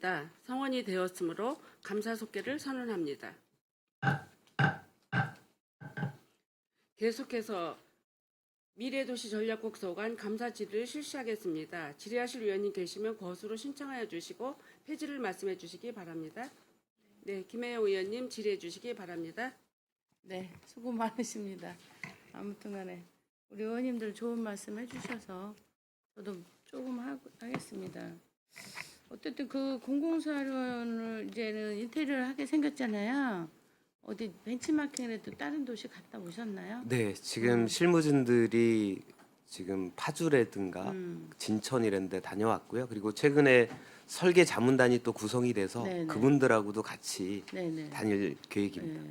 있다. 성원이 되었으므로 감사속계를 선언합니다. 계속해서 미래도시 전략국 소관 감사 질의를 실시하겠습니다. 질의하실 위원님 계시면 거수로 신청하여 주시고 폐지를 말씀해 주시기 바랍니다. 네, 김혜영 의원님 질의해 주시기 바랍니다. 네, 수고 많으십니다. 아무튼 간에 우리 의원님들 좋은 말씀 해주셔서 저도 조금 하겠습니다. 어쨌든 그 공공사료원을 이제는 인테리어를 하게 생겼잖아요. 어디 벤치마킹에도 다른 도시 갔다 오셨나요? 네, 지금 실무진들이 지금 파주라든가 진천 이런 데 다녀왔고요. 그리고 최근에 설계 자문단이 또 구성이 돼서 네네. 그분들하고도 같이 네네. 다닐 계획입니다. 네.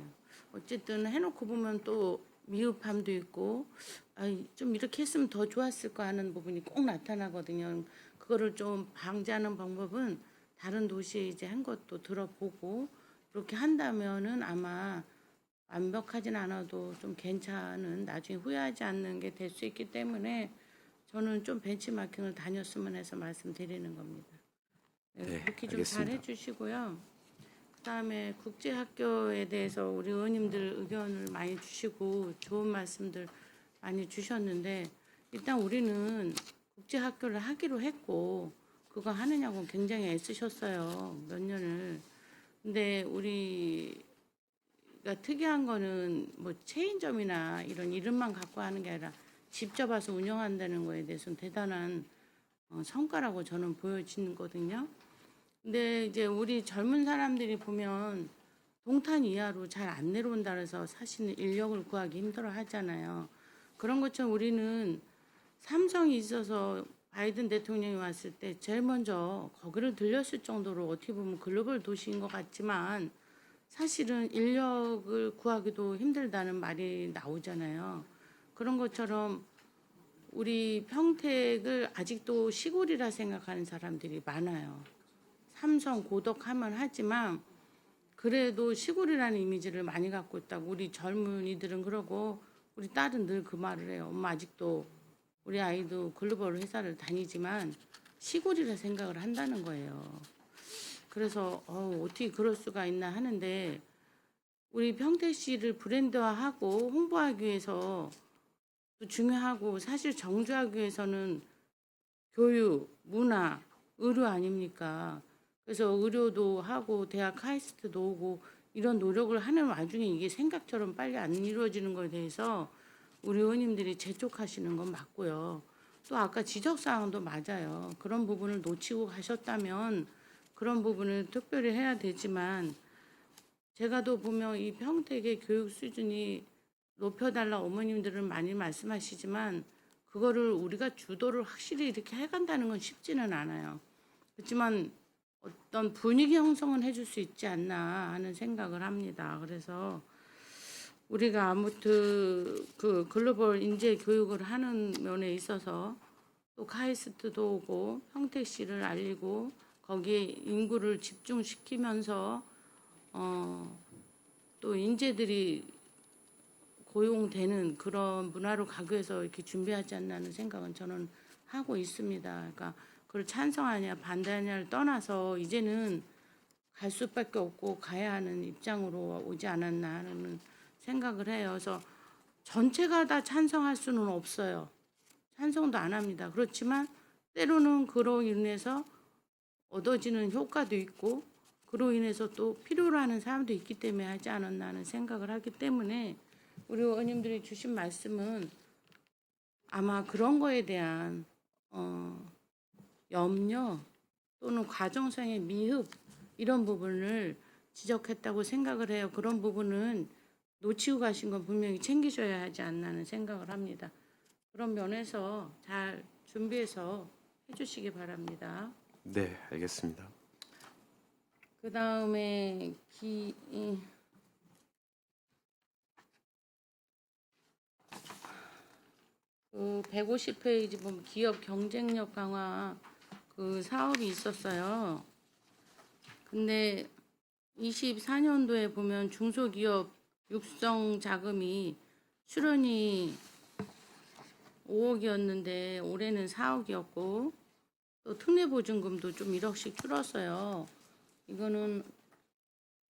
어쨌든 해놓고 보면 또 미흡함도 있고 좀 이렇게 했으면 더 좋았을 거 하는 부분이 꼭 나타나거든요. 그거를 좀 방지하는 방법은 다른 도시에 이제 한 것도 들어보고 그렇게 한다면은 아마 완벽하진 않아도 좀 괜찮은 나중에 후회하지 않는 게 될 수 있기 때문에 저는 좀 벤치마킹을 다녔으면 해서 말씀드리는 겁니다. 네, 그렇게 좀 알겠습니다. 잘 해주시고요. 그다음에 국제학교에 대해서 우리 의원님들 의견을 많이 주시고 좋은 말씀들 많이 주셨는데 일단 우리는 국제학교를 하기로 했고 그거 하느냐고 굉장히 애쓰셨어요. 몇 년을. 근데 우리가 특이한 거는 뭐 체인점이나 이런 이름만 갖고 하는 게 아니라 직접 와서 운영한다는 거에 대해서는 대단한 성과라고 저는 보여지거든요. 근데 이제 우리 젊은 사람들이 보면 동탄 이하로 잘 안 내려온다 그래서 사실은 인력을 구하기 힘들어 하잖아요. 그런 것처럼 우리는 삼성이 있어서 바이든 대통령이 왔을 때 제일 먼저 거기를 들렸을 정도로 어떻게 보면 글로벌 도시인 것 같지만 사실은 인력을 구하기도 힘들다는 말이 나오잖아요. 그런 것처럼 우리 평택을 아직도 시골이라 생각하는 사람들이 많아요. 삼성 고덕하면 하지만 그래도 시골이라는 이미지를 많이 갖고 있다고 우리 젊은이들은 그러고 우리 딸은 늘 그 말을 해요. 엄마 아직도 우리 아이도 글로벌 회사를 다니지만 시골이라 생각을 한다는 거예요. 그래서 어떻게 그럴 수가 있나 하는데 우리 평택시를 브랜드화하고 홍보하기 위해서 또 중요하고 사실 정주하기 위해서는 교육, 문화, 의료 아닙니까? 그래서 의료도 하고 대학 카이스트도 오고 이런 노력을 하는 와중에 이게 생각처럼 빨리 안 이루어지는 것에 대해서 우리 의원님들이 재촉하시는 건 맞고요. 또 아까 지적사항도 맞아요. 그런 부분을 놓치고 가셨다면 그런 부분을 특별히 해야 되지만 제가 또 보면 이 평택의 교육 수준이 높여달라 어머님들은 많이 말씀하시지만 그거를 우리가 주도를 확실히 이렇게 해간다는 건 쉽지는 않아요. 그렇지만 어떤 분위기 형성은 해줄 수 있지 않나 하는 생각을 합니다. 그래서 우리가 아무튼 그 글로벌 인재 교육을 하는 면에 있어서 또 카이스트도 오고 평택시를 알리고 거기에 인구를 집중시키면서 또 인재들이 고용되는 그런 문화로 가기 위해서 이렇게 준비하지 않나 하는 생각은 저는 하고 있습니다. 그러니까 그걸 찬성하냐 반대하냐를 떠나서 이제는 갈 수밖에 없고 가야 하는 입장으로 오지 않았나 하는 생각을 해요. 그래서 전체가 다 찬성할 수는 없어요. 찬성도 안 합니다. 그렇지만 때로는 그로 인해서 얻어지는 효과도 있고 그로 인해서 또 필요로 하는 사람도 있기 때문에 하지 않았나 하는 생각을 하기 때문에 우리 의원님들이 주신 말씀은 아마 그런 거에 대한 염려 또는 과정상의 미흡 이런 부분을 지적했다고 생각을 해요. 그런 부분은 놓치고 가신 건 분명히 챙기셔야 하지 않나 하는 생각을 합니다. 그런 면에서 잘 준비해서 해주시기 바랍니다. 네, 알겠습니다. 그 다음에 그 150페이지 보면 기업 경쟁력 강화 그 사업이 있었어요. 근데 24년도에 보면 중소기업 육성 자금이 출원이 5억이었는데 올해는 4억이었고 또 특례보증금도 좀 1억씩 줄었어요. 이거는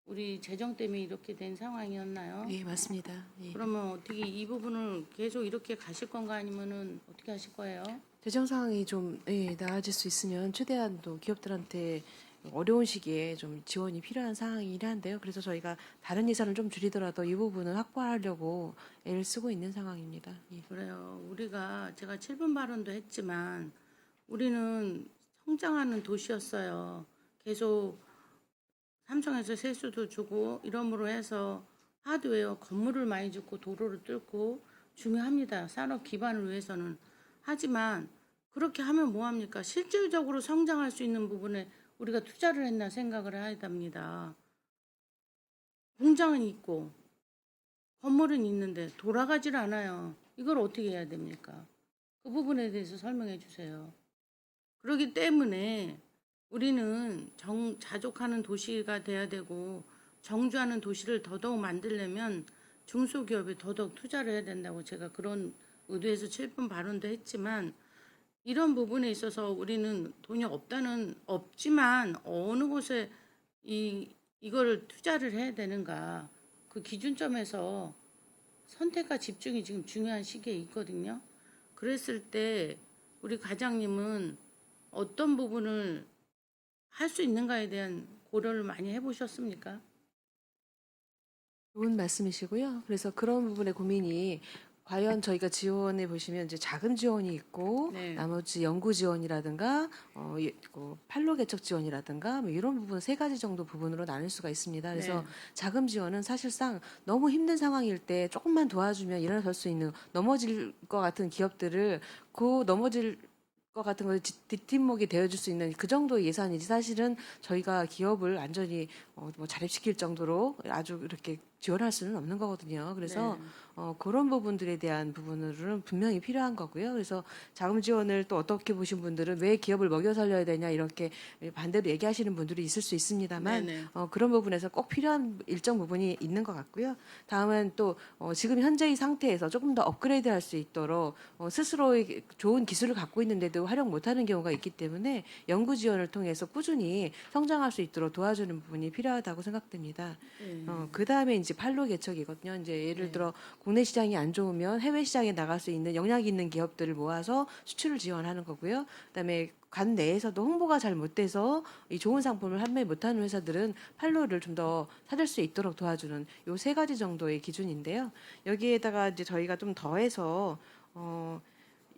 우리 재정 때문에 이렇게 된 상황이었나요? 예, 맞습니다. 예. 그러면 어떻게 이 부분을 계속 이렇게 가실 건가 아니면은 어떻게 하실 거예요? 재정 상황이 좀 나아질 수 있으면 최대한 또 기업들한테 어려운 시기에 좀 지원이 필요한 상황이긴 한데요. 그래서 저희가 다른 예산을 좀 줄이더라도 이 부분은 확보하려고 애를 쓰고 있는 상황입니다. 예. 그래요. 우리가 제가 7분 발언도 했지만 우리는 성장하는 도시였어요. 계속 삼성에서 세수도 주고 이러므로 해서 하드웨어 건물을 많이 짓고 도로를 뚫고 중요합니다. 산업 기반을 위해서는. 하지만 그렇게 하면 뭐합니까? 실질적으로 성장할 수 있는 부분에 우리가 투자를 했나 생각을 해야 됩니다. 공장은 있고 건물은 있는데 돌아가질 않아요. 이걸 어떻게 해야 됩니까? 그 부분에 대해서 설명해 주세요. 그렇기 때문에 우리는 자족하는 도시가 돼야 되고 정주하는 도시를 더더욱 만들려면 중소기업에 더더욱 투자를 해야 된다고 제가 그런 의도에서 7분 발언도 했지만 이런 부분에 있어서 우리는 돈이 없지만 어느 곳에 이거를 투자를 해야 되는가 그 기준점에서 선택과 집중이 지금 중요한 시기에 있거든요. 그랬을 때 우리 과장님은 어떤 부분을 할 수 있는가에 대한 고려를 많이 해보셨습니까? 좋은 말씀이시고요. 그래서 그런 부분의 고민이 과연 저희가 지원해 보시면 이제 자금 지원이 있고 네. 나머지 연구 지원이라든가 판로 개척 지원이라든가 뭐 이런 부분 세 가지 정도 부분으로 나눌 수가 있습니다. 그래서 네. 자금 지원은 사실상 너무 힘든 상황일 때 조금만 도와주면 일어설 수 있는 넘어질 것 같은 기업들을 그 넘어질 것 같은 걸 뒷뒷목이 되어줄 수 있는 그 정도의 예산이지 사실은 저희가 기업을 완전히 뭐 자립시킬 정도로 아주 이렇게 지원할 수는 없는 거거든요. 그래서 네. 그런 부분들에 대한 부분은 분명히 필요한 거고요. 그래서 자금 지원을 또 어떻게 보신 분들은 왜 기업을 먹여 살려야 되냐 이렇게 반대로 얘기하시는 분들이 있을 수 있습니다만 네네. 그런 부분에서 꼭 필요한 일정 부분이 있는 것 같고요. 다음은 또 지금 현재의 상태에서 조금 더 업그레이드할 수 있도록 스스로의 좋은 기술을 갖고 있는데도 활용 못하는 경우가 있기 때문에 연구 지원을 통해서 꾸준히 성장할 수 있도록 도와주는 부분이 필요하다고 생각됩니다. 네. 그 다음에 이제 판로 개척이거든요. 이제 예를 네. 들어 국내 시장이 안 좋으면 해외 시장에 나갈 수 있는 영향 있는 기업들을 모아서 수출을 지원하는 거고요. 그다음에 관 내에서도 홍보가 잘 못 돼서 이 좋은 상품을 판매 못하는 회사들은 판로를 좀 더 찾을 수 있도록 도와주는 요 세 가지 정도의 기준인데요. 여기에다가 이제 저희가 좀 더해서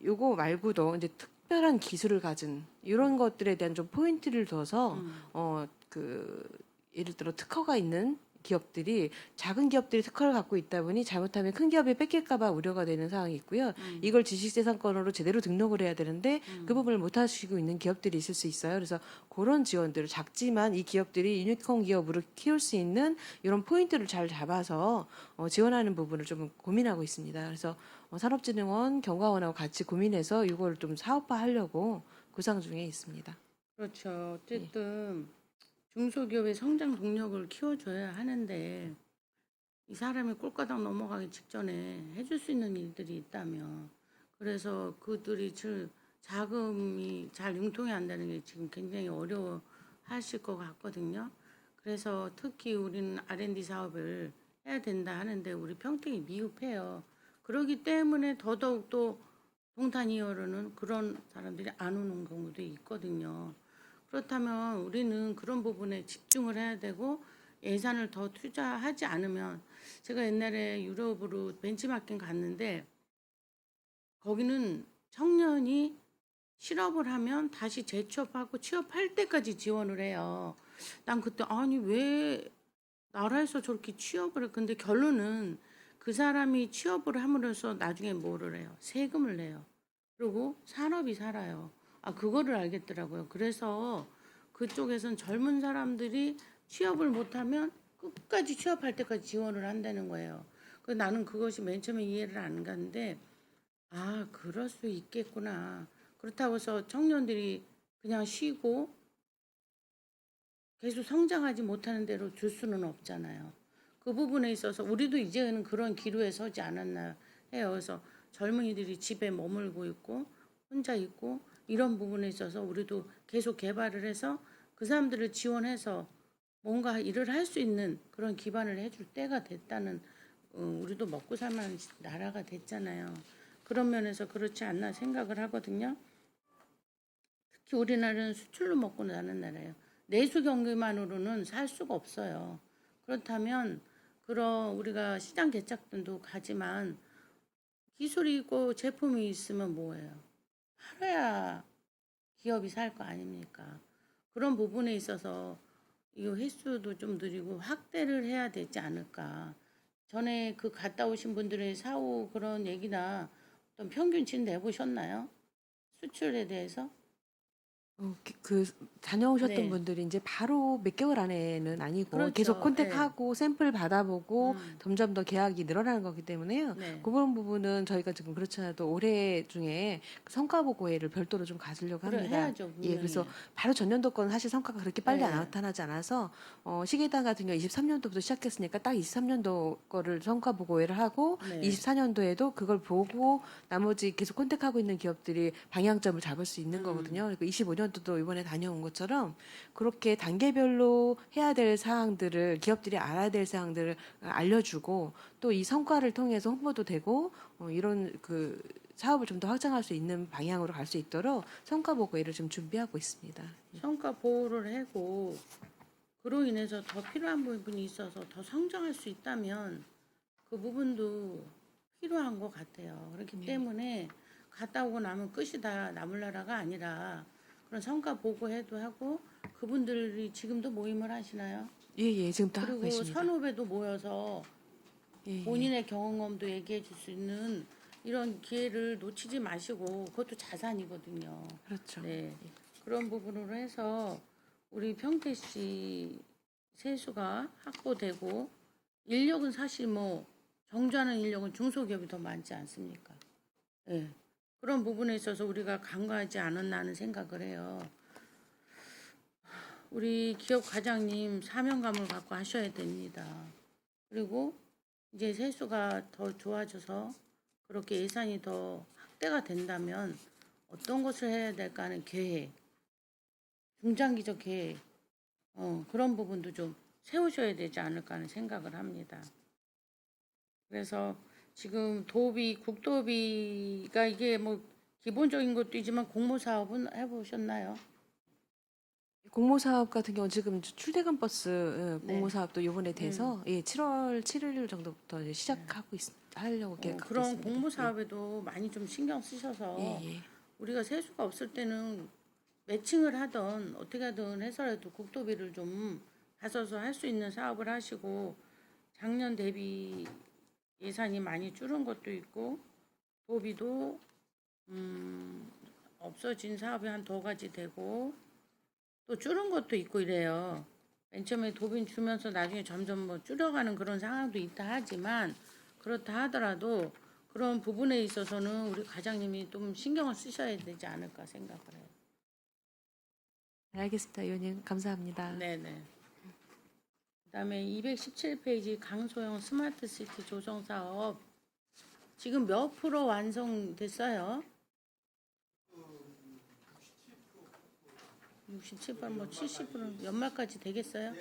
요거 말고도 이제 특별한 기술을 가진 이런 것들에 대한 좀 포인트를 둬서 예를 들어 특허가 있는 기업들이 작은 기업들이 특허를 갖고 있다 보니 잘못하면 큰 기업이 뺏길까봐 우려가 되는 상황이 있고요. 이걸 지식재산권으로 제대로 등록을 해야 되는데 그 부분을 못 하시고 있는 기업들이 있을 수 있어요. 그래서 그런 지원들을 작지만 이 기업들이 유니콘 기업으로 키울 수 있는 이런 포인트를 잘 잡아서 지원하는 부분을 좀 고민하고 있습니다. 그래서 산업진흥원, 경과원하고 같이 고민해서 이걸 좀 사업화하려고 구상 중에 있습니다. 그렇죠. 어쨌든 중소기업의 성장 동력을 키워줘야 하는데 이 사람이 꼴가닥 넘어가기 직전에 해줄 수 있는 일들이 있다면 그래서 그들이 자금이 잘 융통이 안 되는 게 지금 굉장히 어려워하실 것 같거든요. 그래서 특히 우리는 R&D 사업을 해야 된다 하는데 우리 평택이 미흡해요. 그렇기 때문에 더더욱 또 동탄이어로는 그런 사람들이 안 오는 경우도 있거든요. 그렇다면 우리는 그런 부분에 집중을 해야 되고 예산을 더 투자하지 않으면 제가 옛날에 유럽으로 벤치마킹 갔는데 거기는 청년이 실업을 하면 다시 재취업하고 취업할 때까지 지원을 해요. 난 그때 아니 왜 나라에서 저렇게 취업을 해? 근데 결론은 그 사람이 취업을 함으로써 나중에 뭐를 해요? 세금을 내요. 그리고 산업이 살아요. 그거를 알겠더라고요. 그래서 그쪽에선 젊은 사람들이 취업을 못하면 끝까지 취업할 때까지 지원을 한다는 거예요. 나는 그것이 맨 처음에 이해를 안 갔는데, 그럴 수 있겠구나. 그렇다고 해서 청년들이 그냥 쉬고 계속 성장하지 못하는 대로 줄 수는 없잖아요. 그 부분에 있어서 우리도 이제는 그런 기로에 서지 않았나 해요. 그래서 젊은이들이 집에 머물고 있고 혼자 있고 이런 부분에 있어서 우리도 계속 개발을 해서 그 사람들을 지원해서 뭔가 일을 할 수 있는 그런 기반을 해줄 때가 됐다는, 우리도 먹고 살만한 나라가 됐잖아요. 그런 면에서 그렇지 않나 생각을 하거든요. 특히 우리나라는 수출로 먹고 사는 나라예요. 내수 경기만으로는 살 수가 없어요. 그렇다면 그런 우리가 시장 개척등도 가지만 기술이 있고 제품이 있으면 뭐예요? 팔아야 기업이 살 거 아닙니까? 그런 부분에 있어서 이 횟수도 좀 늘리고 확대를 해야 되지 않을까. 전에 그 갔다 오신 분들의 사후 그런 얘기나 어떤 평균치 내보셨나요? 수출에 대해서? 그 다녀오셨던 네. 분들이 이제 바로 몇 개월 안에는 아니고 그렇죠. 계속 컨택하고 샘플 받아보고 음. 점점 더 계약이 늘어나는 거기 때문에요. 네. 그런 부분은 저희가 지금 그렇지 않아도 올해 중에 그 성과 보고회를 별도로 좀 가지려고 그래 합니다. 해야죠. 예, 그래서 분명히. 바로 전년도 거는 사실 성과가 그렇게 빨리 네. 나타나지 않아서 시계단 같은 경우 23년도부터 시작했으니까 딱 23년도 거를 성과 보고회를 하고 네. 24년도에도 그걸 보고 나머지 계속 컨택하고 있는 기업들이 방향점을 잡을 수 있는 거거든요. 그리고 25년도도 이번에 다녀온 것처럼 그렇게 단계별로 해야 될 사항들을 기업들이 알아야 될 사항들을 알려주고 또 이 성과를 통해서 홍보도 되고 이런 그 사업을 좀 더 확장할 수 있는 방향으로 갈 수 있도록 성과 보고회를 좀 준비하고 있습니다. 성과 보호를 하고 그로 인해서 더 필요한 부분이 있어서 더 성장할 수 있다면 그 부분도 필요한 것 같아요. 그렇기 때문에 갔다 오고 나면 끝이 다 남을 나라가 아니라 그런 성과 보고회도 하고 그분들이 지금도 모임을 하시나요? 예, 지금 다 하고 그리고 계십니다. 선후배도 모여서 예, 본인의 경험도 얘기해 줄 수 있는 이런 기회를 놓치지 마시고 그것도 자산이거든요. 그렇죠. 네. 그런 부분으로 해서 우리 평택시 세수가 확보되고 인력은 사실 뭐 정주하는 인력은 중소기업이 더 많지 않습니까? 네. 그런 부분에 있어서 우리가 간과하지 않았나 하는 생각을 해요. 우리 기업 과장님 사명감을 갖고 하셔야 됩니다. 그리고 이제 세수가 더 좋아져서 그렇게 예산이 더 확대가 된다면 어떤 것을 해야 될까 하는 계획, 중장기적 계획, 그런 부분도 좀 세우셔야 되지 않을까 하는 생각을 합니다. 그래서 지금 도비, 국도비가 이게 뭐 기본적인 것도 있지만 공모 사업은 해보셨나요? 공모 사업 같은 경우 지금 출퇴근 버스 공모 네. 사업도 이번에 돼서 7월 7일 정도부터 이제 시작하고 하려고 계획하고 그런 있습니다. 공모 사업에도 많이 좀 신경 쓰셔서 예. 우리가 세수가 없을 때는 매칭을 하던 어떻게 하든 해서라도 국도비를 좀 가서서 할 수 있는 사업을 하시고 작년 대비 예산이 많이 줄은 것도 있고 도비도 없어진 사업이 한 두 가지 되고 또 줄은 것도 있고 이래요. 맨 처음에 도빈 주면서 나중에 점점 뭐 줄여가는 그런 상황도 있다 하지만 그렇다 하더라도 그런 부분에 있어서는 우리 과장님이 좀 신경을 쓰셔야 되지 않을까 생각을 해요. 알겠습니다, 의원님. 감사합니다. 네네. 그다음에 217페이지 강소형 스마트시티 조성 사업 지금 몇 프로 완성됐어요? 67%, 뭐 70% 연말까지 되겠어요?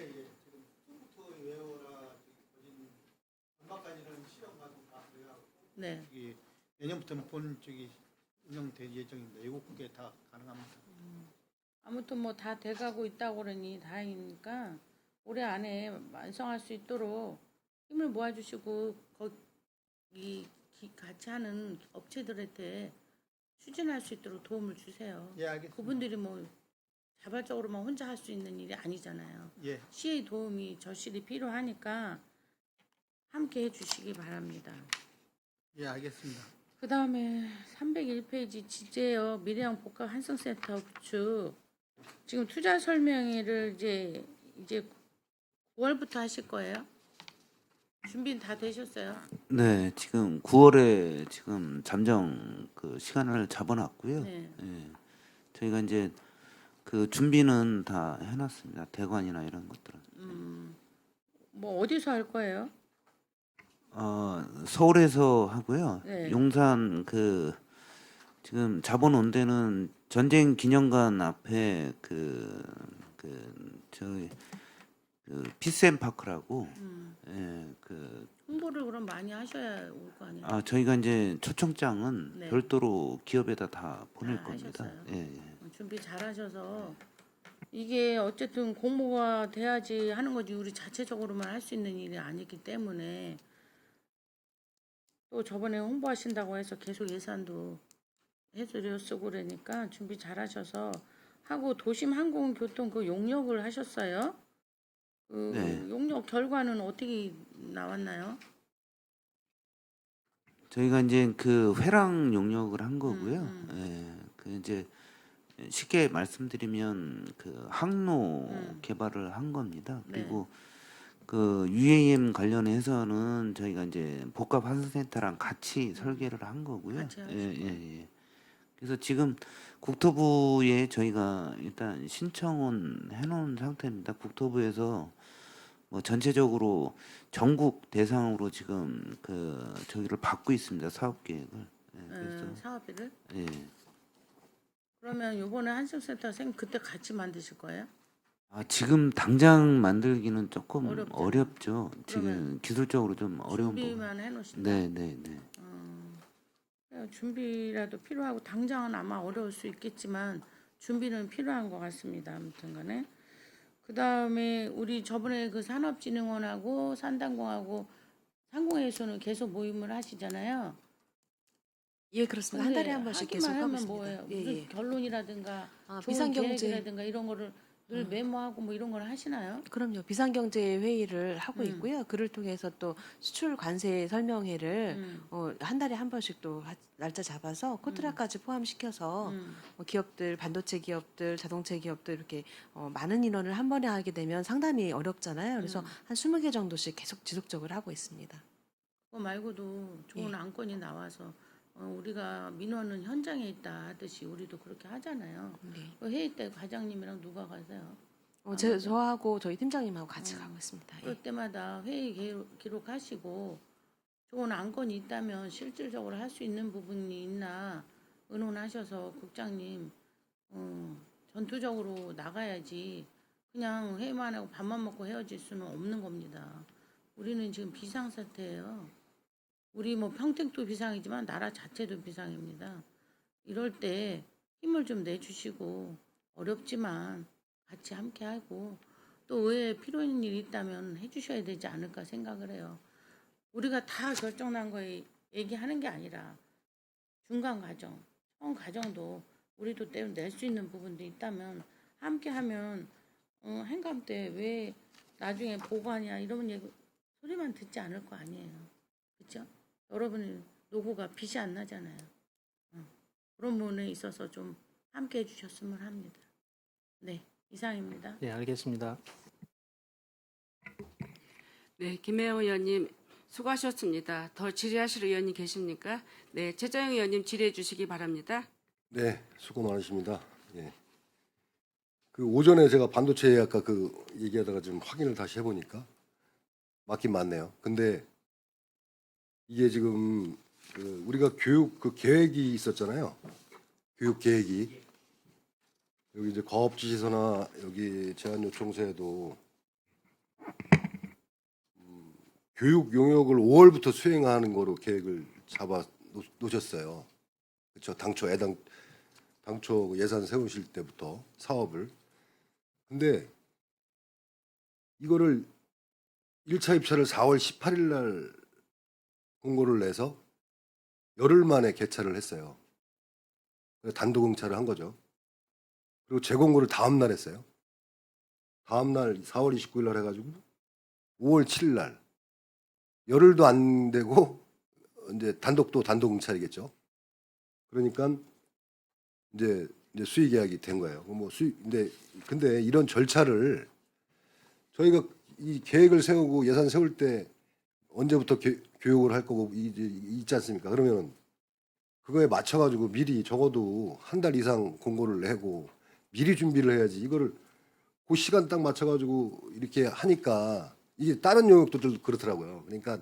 네. 저기 내년부터는 본 저기 운영될 예정입니다. 7개 다 가능합니다. 아무튼 뭐 다 돼가고 있다고 그러니 다행이니까 올해 안에 완성할 수 있도록 힘을 모아주시고 거기 같이 하는 업체들한테 추진할 수 있도록 도움을 주세요. 예, 알겠습니다. 그분들이 뭐 자발적으로만 혼자 할 수 있는 일이 아니잖아요. 예, 시의 도움이 절실히 필요하니까 함께 해주시기 바랍니다. 예, 알겠습니다. 그 다음에 301페이지 지제역 미래형 복합 환승센터 구축 지금 투자 설명회를 이제 9월부터 하실 거예요? 준비는 다 되셨어요? 네, 지금 9월에 지금 잠정 그 시간을 잡아놨고요. 네. 예, 저희가 이제 그 준비는 다 해놨습니다. 대관이나 이런 것들은. 뭐 어디서 할 거예요? 서울에서 하고요. 네. 용산 그 지금 자본 온 데는 전쟁 기념관 앞에 저희 그 피스앤파크라고 예, 그 홍보를 그럼 많이 하셔야 올 거 아니에요. 저희가 이제 초청장은 네. 별도로 기업에다 다 보낼 다 겁니다. 하셨어요? 예, 예. 준비 잘하셔서 이게 어쨌든 공모가 돼야지 하는 거지 우리 자체적으로만 할 수 있는 일이 아니기 때문에 또 저번에 홍보하신다고 해서 계속 예산도 해드려 쓰고 그러니까 준비 잘하셔서 하고 도심 항공교통 그 용역을 하셨어요? 그 네. 용역 결과는 어떻게 나왔나요? 저희가 이제 그 회랑 용역을 한 거고요. 예, 그 이제 쉽게 말씀드리면 그 항로 개발을 한 겁니다. 네. 그리고 그 UAM 관련해서는 저희가 이제 복합 환승센터랑 같이 설계를 한 거고요. 같이 하신 예. 그래서 지금 국토부에 저희가 일단 신청은 해놓은 상태입니다. 국토부에서 뭐 전체적으로 전국 대상으로 지금 그 저기를 받고 있습니다. 사업 계획을. 예, 그래서 사업비를? 예. 그러면 요번에 한승센터 생 그때 같이 만드실 거예요? 지금 당장 만들기는 조금 어렵잖아요. 어렵죠. 지금 그러면 기술적으로 좀 어려운 부분. 준비만 해놓으신다. 네. 준비라도 필요하고 당장은 아마 어려울 수 있겠지만 준비는 필요한 것 같습니다. 아무튼간에 그 다음에 우리 저번에 그 산업진흥원하고 산단공하고 상공회에서는 계속 모임을 하시잖아요. 예, 그렇습니다. 한 달에 한 근데 번씩 계속 하기만 하고 하면 있습니다. 뭐예요? 예, 무슨 예. 결론이라든가 좋은 비상경제. 계획이라든가 이런 거를 늘 메모하고 뭐 이런 걸 하시나요? 그럼요. 비상경제 회의를 하고 있고요. 그를 통해서 또 수출 관세 설명회를 한 달에 한 번씩 또 날짜 잡아서 코트라까지 포함시켜서 기업들, 반도체 기업들, 자동차 기업들 이렇게 많은 인원을 한 번에 하게 되면 상담이 어렵잖아요. 그래서 한 20개 정도씩 계속 지속적으로 하고 있습니다. 그거 말고도 좋은 예. 안건이 나와서 우리가 민원은 현장에 있다 하듯이 우리도 그렇게 하잖아요. 네. 그 회의 때 과장님이랑 누가 가세요? 저하고 저희 팀장님하고 같이 가고 있습니다. 예. 그럴 때마다 회의 기록하시고 좋은 안건이 있다면 실질적으로 할 수 있는 부분이 있나 의논하셔서 국장님 전투적으로 나가야지 그냥 회의만 하고 밥만 먹고 헤어질 수는 없는 겁니다. 우리는 지금 비상사태예요. 우리 뭐 평택도 비상이지만 나라 자체도 비상입니다. 이럴 때 힘을 좀 내주시고 어렵지만 같이 함께 하고 또 왜 필요 있는 일이 있다면 해주셔야 되지 않을까 생각을 해요. 우리가 다 결정난 거에 얘기하는 게 아니라 중간 과정, 처음 과정도 우리도 낼 수 있는 부분도 있다면 함께 하면 행감 때 왜 나중에 보고하냐 이런 얘기 소리만 듣지 않을 거 아니에요. 그렇죠? 여러분 노고가 빛이 안 나잖아요. 그런 부분에 있어서 좀 함께 해주셨으면 합니다. 네, 이상입니다. 네, 알겠습니다. 네, 김혜영 의원님 수고하셨습니다. 더 질의하실 의원님 계십니까? 네, 최재형 의원님 질의해 주시기 바랍니다. 네, 수고 많으십니다. 예. 그 오전에 제가 반도체 아까 그 얘기하다가 좀 확인을 다시 해보니까 맞긴 맞네요. 근데 이게 지금 그 우리가 교육 그 계획이 있었잖아요. 교육 계획이 여기 이제 과업지시서나 여기 제안요청서에도 교육 용역을 5월부터 수행하는 거로 계획을 잡아 놓으셨어요. 그렇죠. 당초 예산 세우실 때부터 사업을. 근데 이거를 1차 입찰을 4월 18일 날 공고를 내서 열흘 만에 개찰을 했어요. 단독 응찰을 한 거죠. 그리고 재공고를 다음 날 했어요. 다음 날 4월 29일 날 해가지고 5월 7일 날 열흘도 안 되고 이제 단독 응찰이겠죠. 그러니까 이제 수의 계약이 된 거예요. 뭐 근데 이런 절차를 저희가 이 계획을 세우고 예산 세울 때 언제부터 교육을 할 거고 있지 않습니까? 그러면 그거에 맞춰가지고 미리 적어도 한 달 이상 공고를 내고 미리 준비를 해야지. 이거를 그 시간 딱 맞춰가지고 이렇게 하니까 이게 다른 영역도 그렇더라고요. 그러니까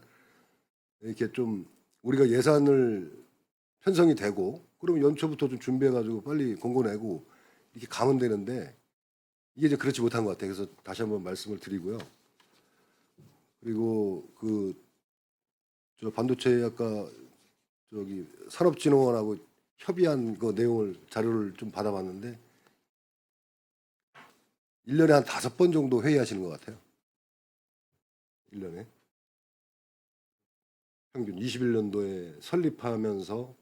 이렇게 좀 우리가 예산을 편성이 되고 그러면 연초부터 좀 준비해가지고 빨리 공고 내고 이렇게 가면 되는데 이게 이제 그렇지 못한 것 같아요. 그래서 다시 한번 말씀을 드리고요. 그리고 저 반도체 아까 저기 산업진흥원하고 협의한 그 내용을 자료를 좀 받아봤는데 1년에 한 5번 정도 회의하시는 것 같아요. 1년에 평균 21년도에 설립하면서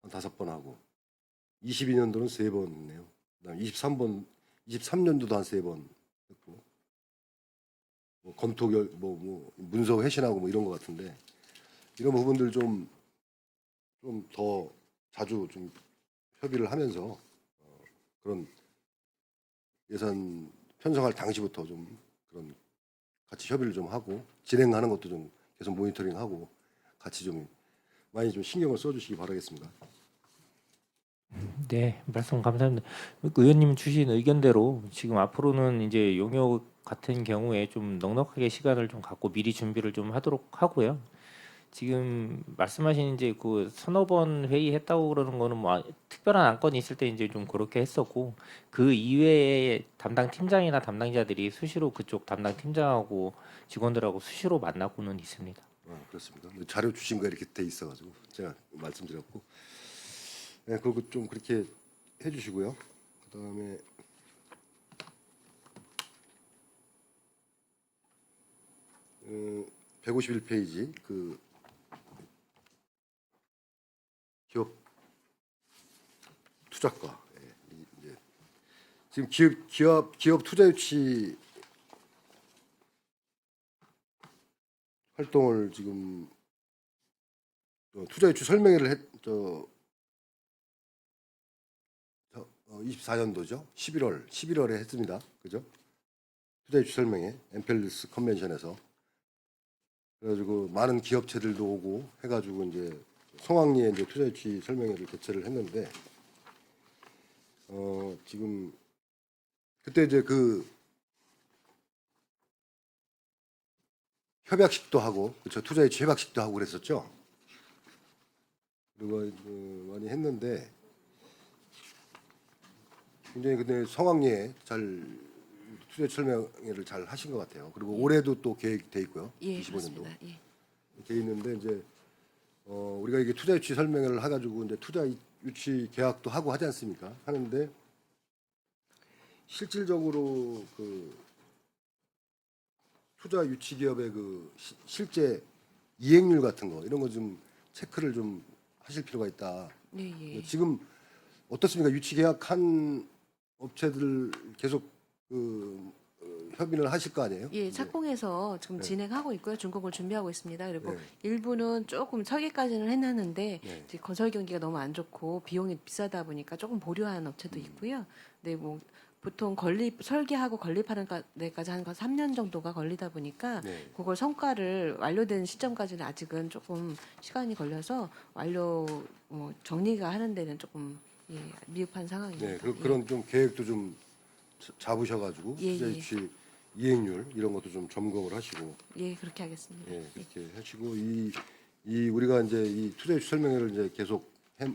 한 5번 하고 22년도는 3번 했네요. 그다음에 23년도도 한 3번 했고 뭐 검토 뭐 문서 회신하고 뭐 이런 것 같은데 이런 부분들 좀 더 자주 좀 협의를 하면서 그런 예산 편성할 당시부터 좀 그런 같이 협의를 좀 하고 진행하는 것도 좀 계속 모니터링하고 같이 좀 많이 좀 신경을 써주시기 바라겠습니다. 네, 말씀 감사합니다. 의원님 주신 의견대로 지금 앞으로는 이제 용역 같은 경우에 좀 넉넉하게 시간을 좀 갖고 미리 준비를 좀 하도록 하고요. 지금 말씀하신 이제 그 서너 번 회의했다고 그러는 거는 뭐 특별한 안건이 있을 때 이제 좀 그렇게 했었고 그 이외에 담당 팀장이나 담당자들이 수시로 그쪽 담당 팀장하고 직원들하고 수시로 만나고는 있습니다. 그렇습니다. 자료 주신 거 이렇게 돼 있어가지고 제가 말씀드렸고, 네, 그거 좀 그렇게 해주시고요. 그다음에 151페이지 그 기업 투자가 이제 지금 기업 투자 유치 활동을 지금 투자 유치 설명회를 24년도죠. 11월에 했습니다. 그죠? 투자 유치 설명회 엠펠리스 컨벤션에서 그래가지고 많은 기업체들도 오고 해가지고 이제 성황리에 이제 투자 유치 설명회를 개최를 했는데 지금 그때 이제 그 협약식도 하고 그렇죠. 투자 유치 협약식도 하고 그랬었죠. 그리고 많이 했는데 굉장히 근데 성황리에 잘 투자 유치 설명회를 잘 하신 것 같아요. 그리고 올해도 또 계획돼 있고요. 예, 25년도 그렇습니다. 예. 돼 있는데 이제 우리가 이게 투자 유치 설명회를 해가지고 이제 투자 유치 계약도 하고 하지 않습니까? 하는데 실질적으로 그 투자 유치 기업의 그 실제 이행률 같은 거 이런 거 좀 체크를 좀 하실 필요가 있다. 예, 예. 지금 어떻습니까? 유치 계약한 업체들 계속 협의를 하실 거 아니에요? 예, 이제. 착공해서 지금 네. 진행하고 있고요. 준공을 준비하고 있습니다. 그리고 네. 일부는 조금 설계까지는 해놨는데 네. 이제 건설 경기가 너무 안 좋고 비용이 비싸다 보니까 조금 보류한 업체도 있고요. 네, 뭐 보통 설계하고 건립하는 데까지 한 3년 정도가 걸리다 보니까 네. 그걸 성과를 완료된 시점까지는 아직은 조금 시간이 걸려서 정리가 하는 데는 조금 미흡한 상황입니다. 네, 예. 그런 좀 계획도 좀 잡으셔가지고 예, 투자 예. 유치 이행률 이런 것도 좀 점검을 하시고 예, 그렇게 하겠습니다. 예, 그렇게 하시고 이 우리가 이제 이 투자 유치 설명회를 이제 계속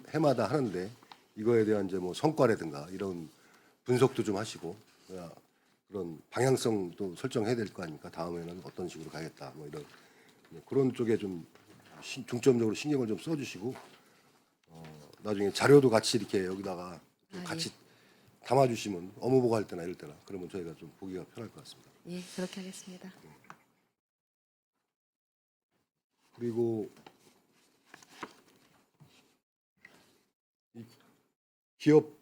해마다 하는데 이거에 대한 이제 뭐 성과라든가 이런 분석도 좀 하시고 그런 방향성도 설정해야 될 거 아닙니까? 다음에는 어떤 식으로 가겠다 뭐 이런 그런 쪽에 좀 중점적으로 신경을 좀 써주시고 나중에 자료도 같이 이렇게 여기다가 좀 같이 담아주시면 업무 보고할 때나 이럴 때나 그러면 저희가 좀 보기가 편할 것 같습니다. 예, 그렇게 하겠습니다. 그리고 이 기업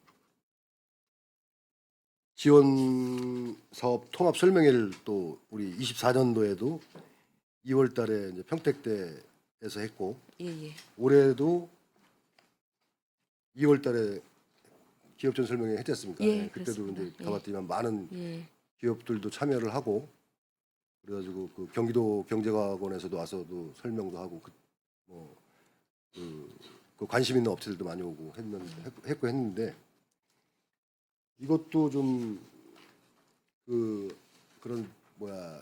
지원 사업 통합 설명회를 또 우리 24년도에도 2월달에 이제 평택대에서 했고 예, 예. 올해도 2월달에 기업전 설명회 했지 않습니까? 예, 그때도 그렇습니다. 이제 예. 가봤더니만 많은 예. 기업들도 참여를 하고 그래가지고 그 경기도 경제과학원에서도 와서도 설명도 하고 그 관심 있는 업체들도 많이 오고 했는데 이것도 좀 그런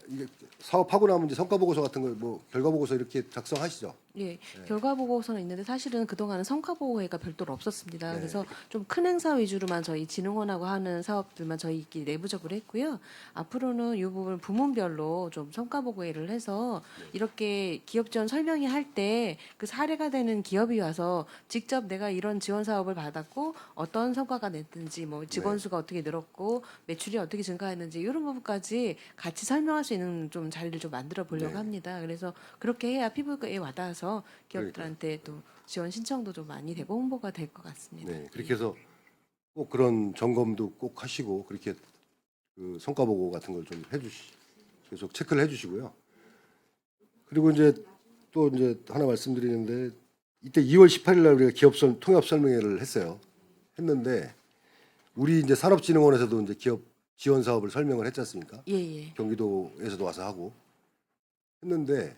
이게 사업하고 나면 이제 성과 보고서 같은 걸 뭐 결과 보고서 이렇게 작성하시죠. 예, 결과 보고서는 있는데 사실은 그동안은 성과 보고회가 별도로 없었습니다. 네. 그래서 좀 큰 행사 위주로만 저희 진흥원하고 하는 사업들만 저희끼리 내부적으로 했고요. 앞으로는 이 부분 부문별로 좀 성과 보고회를 해서 이렇게 기업 지원 설명회 할 때 그 사례가 되는 기업이 와서 직접 내가 이런 지원 사업을 받았고 어떤 성과가 냈든지 뭐 직원 수가 어떻게 늘었고 매출이 어떻게 증가했는지 이런 부분까지 같이 설명할 수 있는 좀 자리를 좀 만들어 보려고 네. 합니다. 그래서 그렇게 해야 피부에 와닿아서 기업들한테 또 지원 신청도 좀 많이 되고 홍보가 될 것 같습니다. 네, 그렇게 해서 꼭 그런 점검도 꼭 하시고 그렇게 그 성과 보고 같은 걸 좀 계속 체크를 해주시고요. 그리고 이제 또 이제 하나 말씀드리는데 이때 2월 18일 날 우리가 통합 설명회를 했는데 우리 이제 산업진흥원에서도 이제 기업 지원 사업을 설명을 했지 않습니까? 예, 예. 경기도에서도 와서 하고 했는데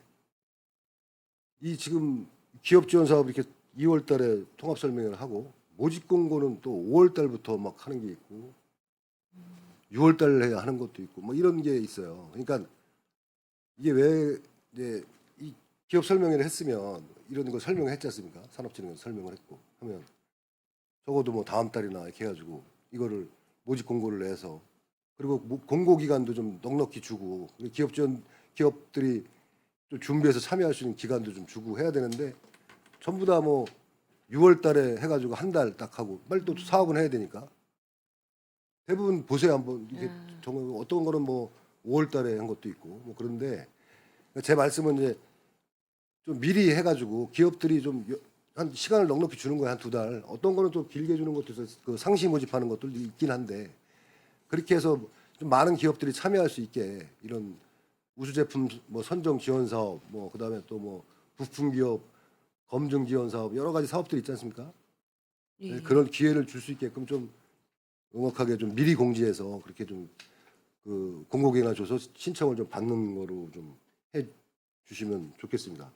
이 지금 기업 지원 사업 이렇게 2월 달에 통합 설명회를 하고 모집 공고는 또 5월 달부터 막 하는 게 있고 6월 달에 하는 것도 있고 뭐 이런 게 있어요. 그러니까 이게 왜 이제 이 기업 설명회를 했으면 이런 거 설명했지 않습니까? 산업진흥원 설명을 했고 하면 적어도 뭐 다음 달이나 이렇게 해가지고 이거를 모집 공고를 내서 그리고 공고 기간도 좀 넉넉히 주고 기업들이 좀 준비해서 참여할 수 있는 기간도 좀 주고 해야 되는데 전부 다 뭐 6월 달에 해가지고 한 달 딱 하고 빨리 또 사업은 해야 되니까 대부분 보세요 한번 이게 정말 어떤 거는 뭐 5월 달에 한 것도 있고 뭐 그런데 제 말씀은 이제 좀 미리 해가지고 기업들이 좀 한 시간을 넉넉히 주는 거예요. 한 2달. 어떤 거는 또 길게 주는 것도 있어서 그 상시 모집하는 것들도 있긴 한데 그렇게 해서 좀 많은 기업들이 참여할 수 있게 이런 우수 제품 뭐 선정 지원 사업 뭐 그다음에 또 뭐 부품 기업 검증 지원 사업 여러 가지 사업들이 있지 않습니까? 예. 네, 그런 기회를 줄 수 있게끔 좀 넉넉하게 좀 미리 공지해서 그렇게 좀 그 공고기나 줘서 신청을 좀 받는 거로 좀 해 주시면 좋겠습니다.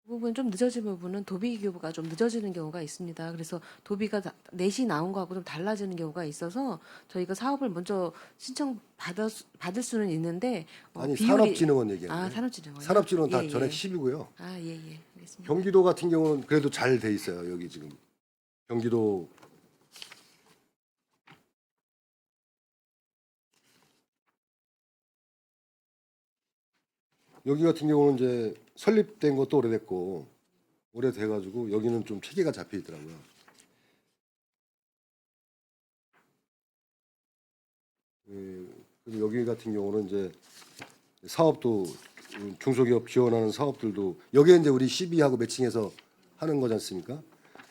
그 부분 좀 늦어진 부분은 도비 교부가 좀 늦어지는 경우가 있습니다. 그래서 도비가 넷이 나온 거하고 좀 달라지는 경우가 있어서 저희가 사업을 먼저 신청 받을 수는 있는데 아니 비율이- 산업진흥원 얘기하는 거예요. 산업진흥원 산업진흥원 다 예, 전액 예. 10이고요. 예. 알겠습니다. 경기도 같은 경우는 그래도 잘 돼 있어요. 여기 지금 경기도 여기 같은 경우는 이제 설립된 것도 오래됐고 오래돼가지고 여기는 좀 체계가 잡혀 있더라고요. 그리고 여기 같은 경우는 이제 사업도 중소기업 지원하는 사업들도 여기에 이제 우리 12하고 매칭해서 하는 거지 않습니까?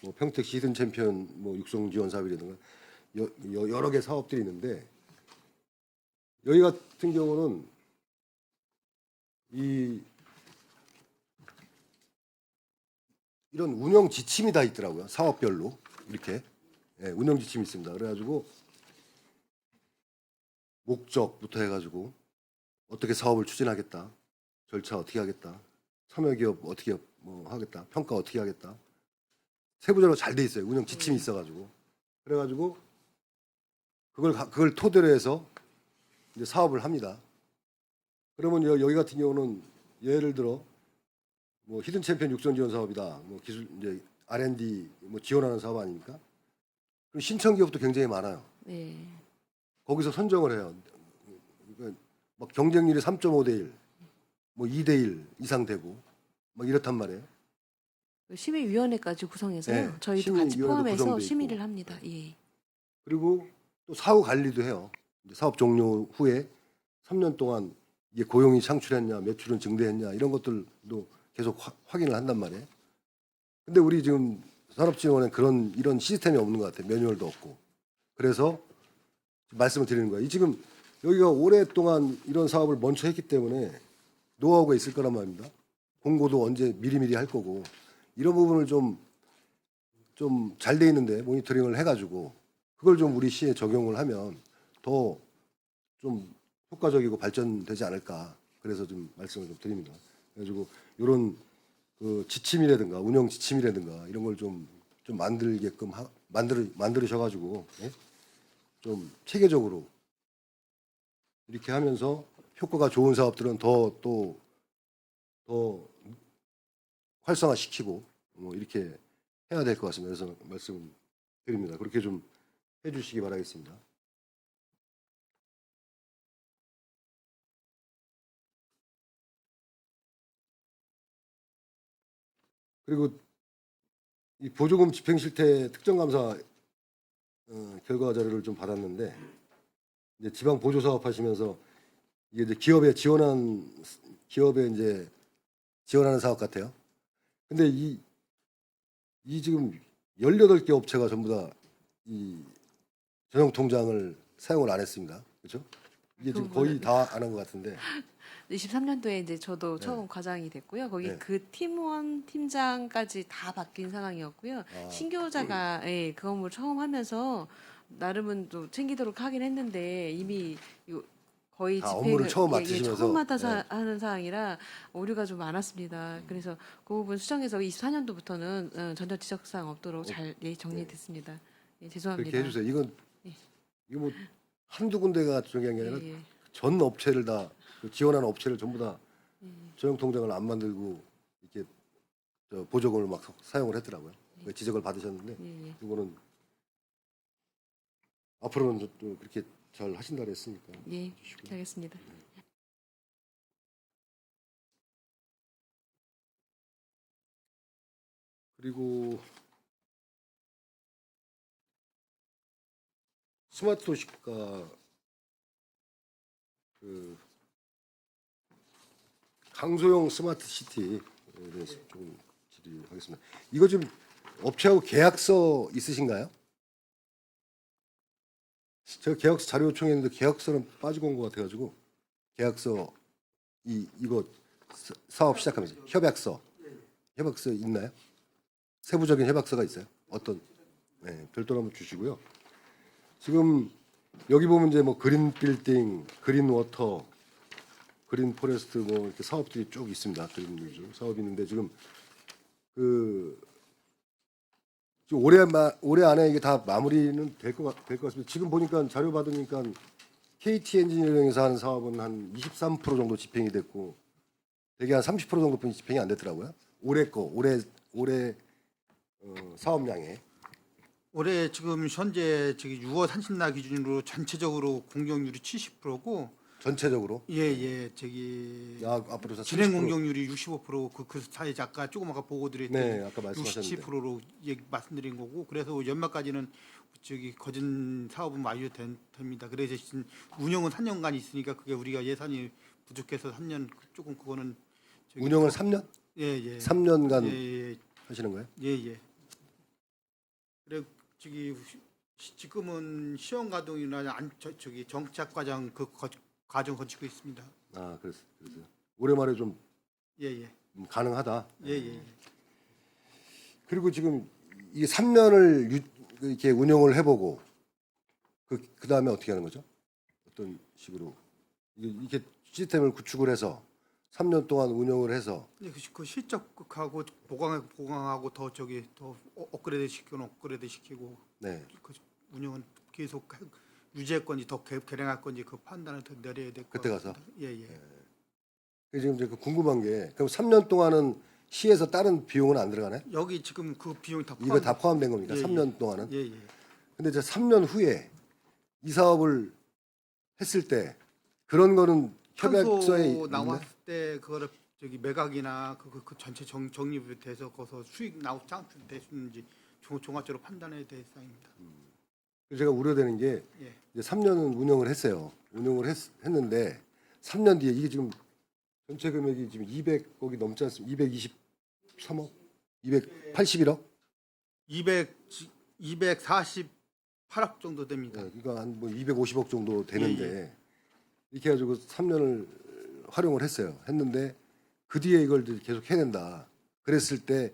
뭐 평택시 히든 챔피언 뭐 육성 지원 사업이라든가 여러 개 사업들이 있는데 여기 같은 경우는 이런 운영 지침이 다 있더라고요. 사업별로 이렇게 운영 지침이 있습니다. 그래가지고 목적부터 해가지고 어떻게 사업을 추진하겠다, 절차 어떻게 하겠다, 참여기업 어떻게 뭐 하겠다, 평가 어떻게 하겠다, 세부적으로 잘 돼 있어요. 운영 지침이 있어가지고 그래가지고 그걸 토대로 해서 이제 사업을 합니다. 그러면 여기 같은 경우는 예를 들어 뭐 히든 챔피언 육성 지원 사업이다, 뭐 기술 이제 R&D 뭐 지원하는 사업 아닙니까? 그럼 신청 기업도 굉장히 많아요. 네. 거기서 선정을 해요. 그러니까 막 경쟁률이 3.5대 1, 뭐 2대 1 이상 되고 막 이렇단 말이에요. 심의위원회까지 구성해서요. 네, 저희도 같이 심의위원회도 포함해서 구성돼 심의를 있고. 합니다. 예. 그리고 또 사후 관리도 해요. 이제 사업 종료 후에 3년 동안 이게 고용이 창출했냐, 매출은 증대했냐 이런 것들도 계속 확인을 한단 말이에요. 근데 우리 지금 산업진흥원에 이런 시스템이 없는 것 같아요. 매뉴얼도 없고. 그래서 말씀을 드리는 거예요. 지금 여기가 오랫동안 이런 사업을 먼저 했기 때문에 노하우가 있을 거란 말입니다. 공고도 언제 미리미리 할 거고 이런 부분을 좀 잘 돼 있는데 모니터링을 해가지고 그걸 좀 우리 시에 적용을 하면 더 좀 효과적이고 발전되지 않을까. 그래서 좀 말씀을 좀 드립니다. 그래가지고 이런 그 지침이라든가 운영 지침이라든가 이런 걸 좀 만들게끔 만들으셔가지고 좀 체계적으로 이렇게 하면서 효과가 좋은 사업들은 더 활성화시키고 뭐 이렇게 해야 될 것 같습니다. 그래서 말씀드립니다. 그렇게 좀 해주시기 바라겠습니다. 그리고 이 보조금 집행 실태 특정감사 결과 자료를 좀 받았는데 이제 지방 보조 사업 하시면서 이게 이제 기업에 이제 지원하는 사업 같아요. 근데 이 지금 18개 업체가 전부 다 이 전용 통장을 사용을 안 했습니다. 그렇죠? 이게 지금 거의 다 안 한 것 같은데. 23년도에 이제 저도 처음 네. 과장이 됐고요. 거기 네. 그 팀원, 팀장까지 다 바뀐 상황이었고요. 아. 신교자가 예, 그 업무를 처음 하면서 나름은 또 챙기도록 하긴 했는데 이미 거의 다 집행을 업무를 처음 예, 맡으시면서. 처음 맡아서 네. 하는 상황이라 오류가 좀 많았습니다. 그래서 그 부분 수정해서 24년도부터는 전혀 지적사항 없도록 잘 정리됐습니다. 예, 죄송합니다. 그렇게 해주세요. 이건 예. 이거 뭐 한두 군데가 중요한 게 아니라 예, 예. 전 업체를 다그 지원하는 업체를 전부 다 전용 통장을 안 만들고 이렇게 저 보조금을 막 사용을 했더라고요. 그 지적을 받으셨는데 예, 예. 이거는 앞으로는 또 그렇게 잘 하신다 그랬으니까. 예, 해주시고요. 알겠습니다. 그리고 스마트 도시가 그 강소형 스마트 시티에 대해서 좀 질의하겠습니다. 이거 지금 업체하고 계약서 있으신가요? 제가 계약서 자료 요청했는데 계약서는 빠지고 온 것 같아가지고 계약서 이거 사업 시작하면서 협약서 있나요? 세부적인 협약서가 있어요? 어떤? 네, 별도로 한번 주시고요. 지금 여기 보면 이제 뭐 그린 빌딩, 그린 워터, 그린 포레스트 뭐 이렇게 사업들이 쭉 있습니다. 그린 뮤즈 사업이 있는데 지금 지금 올해 안에 이게 다 마무리는 될 것 같습니다. 지금 보니까 자료 받으니까 KT 엔지니어링에서 하는 사업은 한 23% 정도 집행이 됐고 대개 한 30% 정도뿐이 집행이 안 됐더라고요. 올해 사업량에. 올해 지금 현재 6월 30날 기준으로 전체적으로 공정률이 70%고 전체적으로 예예 앞으로 진행 공정률이 65% 그 사이 아까 조금 아까 보고 드렸던 네, 아까 말씀하셨는데 67%로 말씀드린 거고 그래서 연말까지는 거진 사업은 완료됩니다. 그래서 지금 운영은 3년간 있으니까 그게 우리가 예산이 부족해서 3년 조금 그거는 운영을 3년? 예예 3년간 예예 하시는 거예요? 예예. 그래 지금은 시험 가동이나 정착 과정 과정 거치고 있습니다. 아, 그래서 올해 말에 좀 예예 가능하다. 예예. 그리고 지금 이 3년을 이렇게 운영을 해보고 그 다음에 어떻게 하는 거죠? 어떤 식으로 이렇게 시스템을 구축을 해서 3년 동안 운영을 해서 그 실적하고 보강하고 더 업그레이드 시키고 네. 그 운영은 계속 유지할 건지 더 개량할 건지 그 판단을 더 내려야 될 것 그때 같습니다. 가서? 예예. 지금 이제 궁금한 게 그럼 3년 동안은 시에서 다른 비용은 안 들어가네? 여기 지금 그 비용 다 이거 다 포함된 겁니까? 예, 3년 동안은? 예예. 근데 이제 3년 후에 이 사업을 했을 때 그런 거는 협약서에 평소 나왔을 때 그거를 매각이나 그 전체 정립이 돼서 거기서 수익 창출될 수 있는지 종합적으로 판단해야 될 사항입니다. 제가 우려되는 게 예. 이제 3년은 운영을 했어요. 했는데 3년 뒤에 이게 지금 전체 금액이 지금 200억이 넘지 않습니까? 223억? 281억? 248억 정도 됩니다. 네, 그러니까 한 뭐 250억 정도 되는데 이렇게 해가지고 3년을 활용을 했는데 그 뒤에 이걸 계속 해낸다. 그랬을 때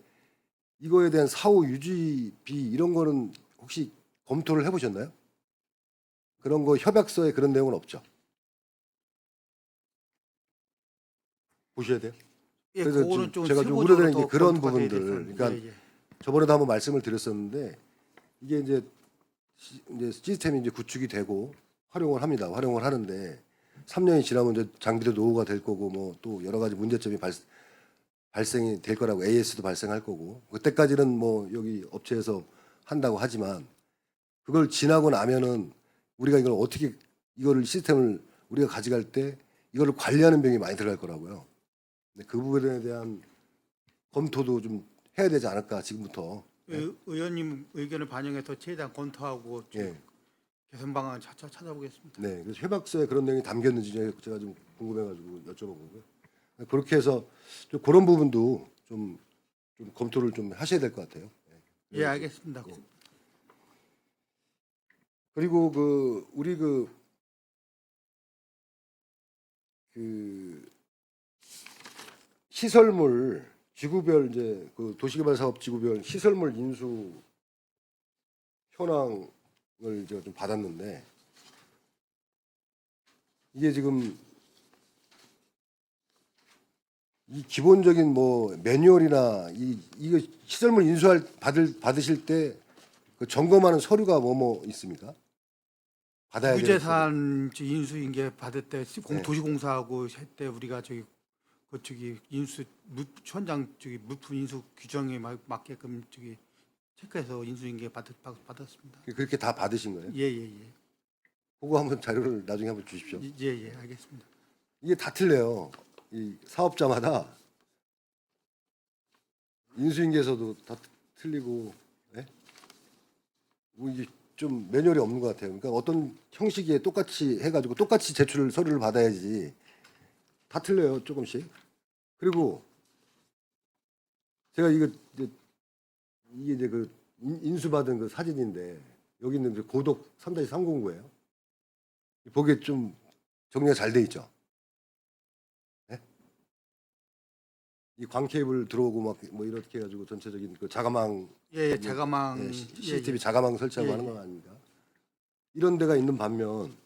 이거에 대한 사후 유지비 이런 거는 혹시 검토를 해보셨나요? 그런 거 협약서에 그런 내용은 없죠. 보셔야 돼요. 예, 그래서 그거는 좀 제가 좀 세부적으로 우려되는 게 더 그런 검토가 돼야 될 부분들, 사항입니다. 그러니까 예, 예. 저번에도 한번 말씀을 드렸었는데 이게 이제 시스템이 이제 구축이 되고 활용을 하는데 3년이 지나면 이제 장비도 노후가 될 거고 뭐 또 여러 가지 문제점이 발생이 될 거라고 AS도 발생할 거고 그때까지는 뭐 여기 업체에서 한다고 하지만 그걸 지나고 나면은 우리가 이걸 어떻게 이거를 시스템을 우리가 가져갈 때 이거를 관리하는 비용이 많이 들어갈 거라고요. 근데 그 부분에 대한 검토도 좀 해야 되지 않을까 지금부터. 의원님 의견을 반영해서 최대한 검토하고 좀 예. 개선 방안 찾아보겠습니다. 네. 그래서 협약서에 그런 내용이 담겼는지 제가 좀 궁금해가지고 여쭤본 거고요. 그렇게 해서 좀 그런 부분도 좀 검토를 좀 하셔야 될 것 같아요. 예, 알겠습니다. 그리고 우리 시설물 지구별 이제 그 도시개발 사업 지구별 시설물 인수 현황을 제가 좀 받았는데 이게 지금 이 기본적인 뭐 매뉴얼이나 이거 시설물 받으실 때 그 점검하는 서류가 뭐 있습니까? 받아야 되는 무재산 인수인계 받을 때 네. 도시공사하고 할 때 우리가 인수 현장 물품 인수 규정에 맞게끔 체크해서 인수인계 받았습니다. 서류. 그렇게 다 받으신 거예요? 예예예. 그거 한번 자료를 나중에 한번 주십시오. 예예 알겠습니다. 이게 다 틀려요. 이 사업자마다 인수인계에서도 다 틀리고, 예? 뭐 이게 좀 매뉴얼이 없는 것 같아요. 그러니까 어떤 형식에 똑같이 해가지고 똑같이 서류를 받아야지 다 틀려요 조금씩. 그리고 제가 이게 이제 그 인수받은 그 사진인데 여기 있는 그 고독 3-309예요. 보기에 좀 정리가 잘 돼 있죠. 이 광케이블 들어오고 막 뭐 이렇게 해가지고 전체적인 그 자가망 예 자가망 CCTV 자가망 설치하고 하는 건 아닙니까? 이런 데가 있는 반면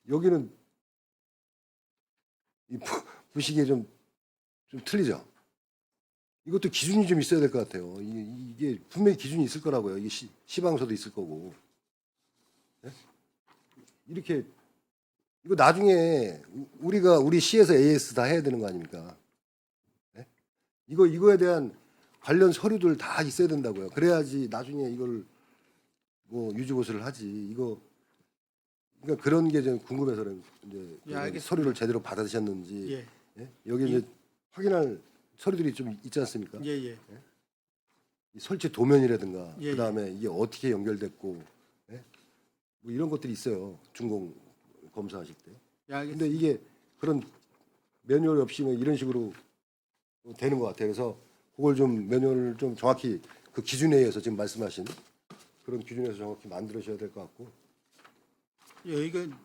여기는 이 부식이 좀 틀리죠. 이것도 기준이 좀 있어야 될 것 같아요. 이게 분명히 기준이 있을 거라고요. 이게 시방서도 있을 거고. 네? 이렇게 이거 나중에 우리 시에서 AS 다 해야 되는 거 아닙니까? 네? 이거에 대한 관련 서류들 다 있어야 된다고요. 그래야지 나중에 이걸 뭐 유지보수를 하지. 그러니까 그런 게 좀 궁금해서 이제 예, 알겠습니다. 서류를 제대로 받으셨는지 예 예? 여기 이제 확인할 서류들이 좀 있지 않습니까? 예예. 이 설치 도면이라든가 예, 그다음에 이게 어떻게 연결됐고 예? 뭐 이런 것들이 있어요. 준공 검사하실 때. 예, 알겠습니다. 근데 이게 그런 매뉴얼이 없이 이런 식으로 되는 것 같아요. 그래서 그걸 좀 매뉴얼을 좀 정확히 그 기준에 의해서 지금 말씀하신 그런 기준에서 정확히 만들어셔야 될 것 같고. 예,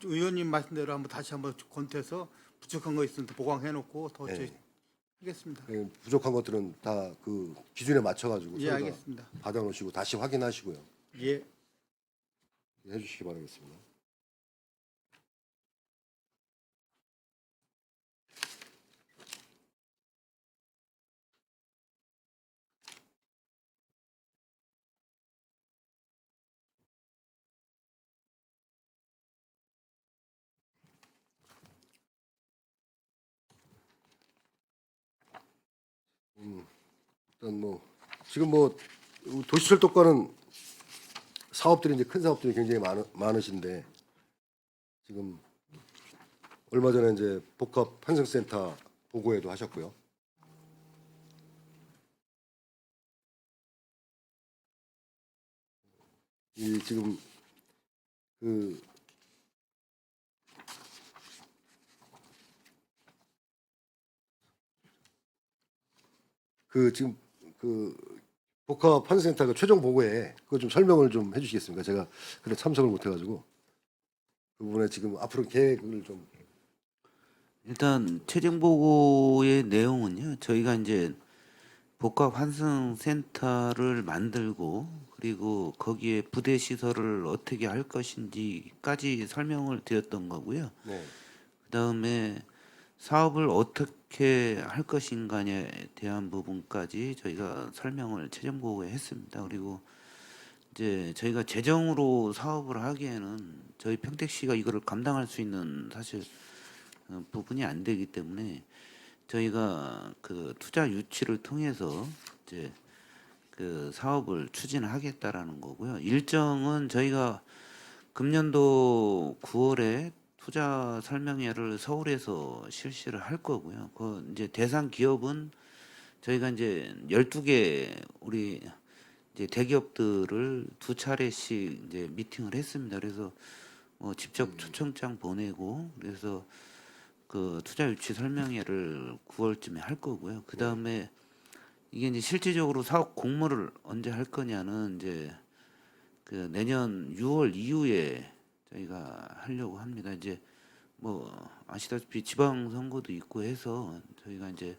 의원님 말씀대로 다시 한번 검토해서 부족한 거 있으면 또 보강해놓고 더 예. 하겠습니다. 부족한 것들은 다 그 기준에 맞춰가지고 예, 저희가 알겠습니다. 받아놓으시고 다시 확인하시고요. 예. 해주시기 바라겠습니다. 일단 뭐 지금 뭐 도시철도과는 사업들이 이제 큰 사업들이 굉장히 많으신데 지금 얼마 전에 이제 복합 환승센터 보고회도 하셨고요. 이 지금 지금 복합 환승센터 최종 보고에 그거 좀 설명을 좀 해주시겠습니까? 제가 그래 참석을 못해가지고 그 부분에 지금 앞으로 계획을 좀. 일단 최종 보고의 내용은요. 저희가 이제 복합 환승 센터를 만들고 그리고 거기에 부대 시설을 어떻게 할 것인지까지 설명을 드렸던 거고요. 네. 그다음에 사업을 어떻게 할 것인가에 대한 부분까지 저희가 설명을 최종 보고에 했습니다. 그리고 이제 저희가 재정으로 사업을 하기에는 저희 평택시가 이거를 감당할 수 있는 사실 부분이 안 되기 때문에 저희가 그 투자 유치를 통해서 이제 그 사업을 추진하겠다라는 거고요. 일정은 저희가 금년도 9월에 투자 설명회를 서울에서 실시를 할 거고요. 그 이제 대상 기업은 저희가 이제 12개 우리 이제 대기업들을 두 차례씩 이제 미팅을 했습니다. 그래서 직접 초청장 보내고 그래서 그 투자 유치 설명회를 9월쯤에 할 거고요. 그 다음에 이게 이제 실질적으로 사업 공모를 언제 할 거냐는 이제 그 내년 6월 이후에 저희가 하려고 합니다. 이제 뭐 아시다시피 지방선거도 있고 해서 저희가 이제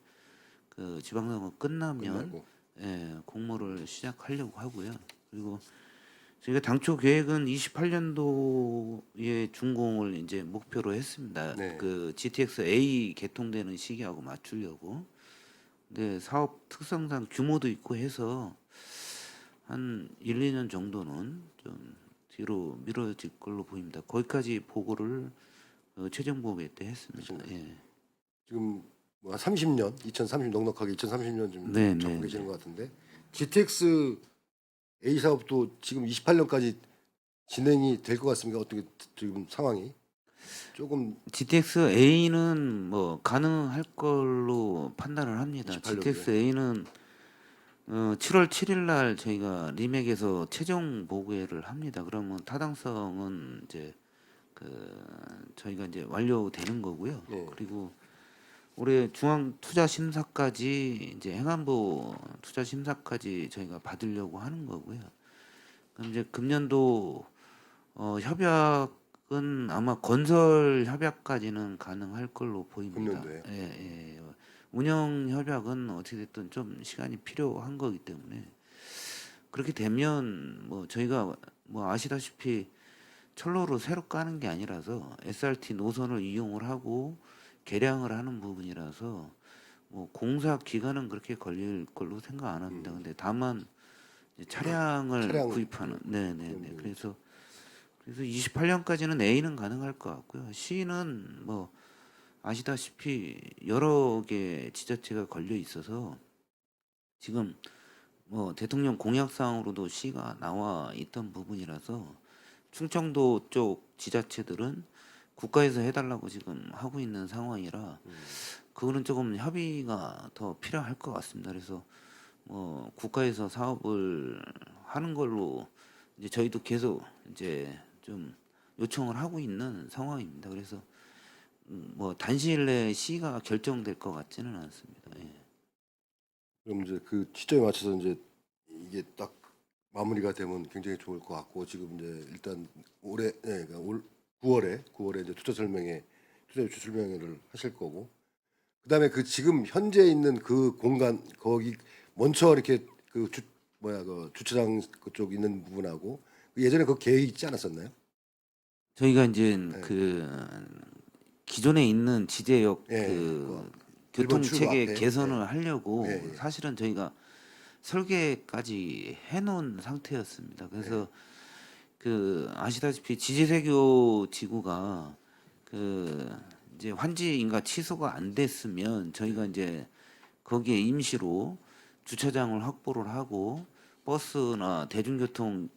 그 지방선거 끝나면 끝나고. 예, 공모를 시작하려고 하고요. 그리고 저희가 당초 계획은 28년도에 준공을 이제 목표로 했습니다. 네. 그 GTX A 개통되는 시기하고 맞추려고. 근데 사업 특성상 규모도 있고 해서 한 1, 2년 정도는 좀 뒤로 미뤄질 걸로 보입니다. 거기까지 보고를 최종보고회 때 했습니다. 예. 지금 뭐 30년, 2030 넉넉하게 2030년 좀 네, 잡고 네, 계시는 것 같은데 GTX A 사업도 지금 28년까지 진행이 될 것 같습니까? 어떻게 지금 상황이 조금 GTX A는 뭐 가능할 걸로 판단을 합니다. 28년도에. GTX A는 7월 7일 날 저희가 리맥에서 최종 보고회를 합니다. 그러면 타당성은 이제 그 저희가 이제 완료되는 거고요. 네. 그리고 올해 중앙 투자 심사까지 이제 행안부 투자 심사까지 저희가 받으려고 하는 거고요. 그럼 이제 금년도 협약은 아마 건설 협약까지는 가능할 걸로 보입니다. 금년도에. 예, 예. 운영 협약은 어떻게 됐든 좀 시간이 필요한 거기 때문에 그렇게 되면 뭐 저희가 뭐 아시다시피 철로로 새로 까는 게 아니라서 SRT 노선을 이용을 하고 개량을 하는 부분이라서 뭐 공사 기간은 그렇게 걸릴 걸로 생각 안 합니다. 근데 다만 이제 차량을 차량 구입하는 네네네. 음. 그래서 28년까지는 A는 가능할 것 같고요. C는 뭐 아시다시피 여러 개 지자체가 걸려 있어서 지금 뭐 대통령 공약사항으로도 C가 나와 있던 부분이라서 충청도 쪽 지자체들은 국가에서 해달라고 지금 하고 있는 상황이라 그거는 조금 협의가 더 필요할 것 같습니다. 그래서 뭐 국가에서 사업을 하는 걸로 이제 저희도 계속 이제 좀 요청을 하고 있는 상황입니다. 그래서 뭐 단시일 내에 C가 결정될 것 같지는 않습니다. 예. 그럼 이제 그 시점에 맞춰서 이제 이게 딱 마무리가 되면 굉장히 좋을 것 같고 지금 이제 일단 올해 그러니까 올 9월에 이제 투자 유치 설명회를 하실 거고 그다음에 그 지금 현재 있는 그 공간 거기 먼저 이렇게 그 주차장 그쪽 있는 부분하고 예전에 그 계획이 있지 않았었나요? 저희가 이제 네. 그 기존에 있는 지제역 예, 그 일본 교통 출구 체계 앞에, 개선을 하려고 예, 예. 사실은 저희가 설계까지 해놓은 상태였습니다. 그래서 그 아시다시피 지제세교 지구가 그 이제 환지인가 취소가 안 됐으면 저희가 이제 거기에 임시로 주차장을 확보를 하고 버스나 대중교통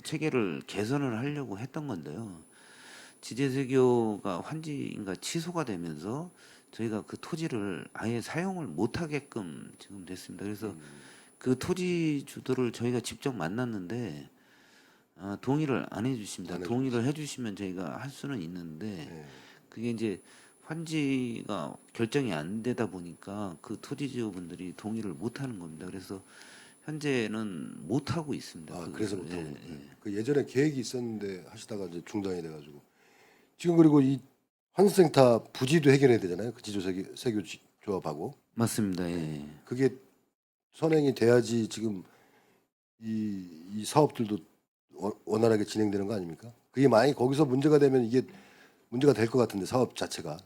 체계를 개선을 하려고 했던 건데요. 지제세교가 환지인가 취소가 되면서 저희가 그 토지를 아예 사용을 못 하게끔 지금 됐습니다. 그래서 그 토지주들을 저희가 직접 만났는데 동의를 안 해주십니다. 안 동의를 해주시면 저희가 할 수는 있는데 예. 그게 이제 환지가 결정이 안 되다 보니까 그 토지주분들이 동의를 못 하는 겁니다. 그래서 현재는 못 하고 있습니다. 아, 그거를. 그래서부터 예, 예. 그 예전에 계획이 있었는데 하시다가 이제 중단이 돼가지고 지금 그리고 이 환수센터 부지도 해결해야 되잖아요. 그 지조세교 조합하고 맞습니다. 예. 그게 선행이 돼야지 지금 이 사업들도 원활하게 진행되는 거 아닙니까? 그게 만약에 거기서 문제가 되면 이게 문제가 될 것 같은데 사업 자체가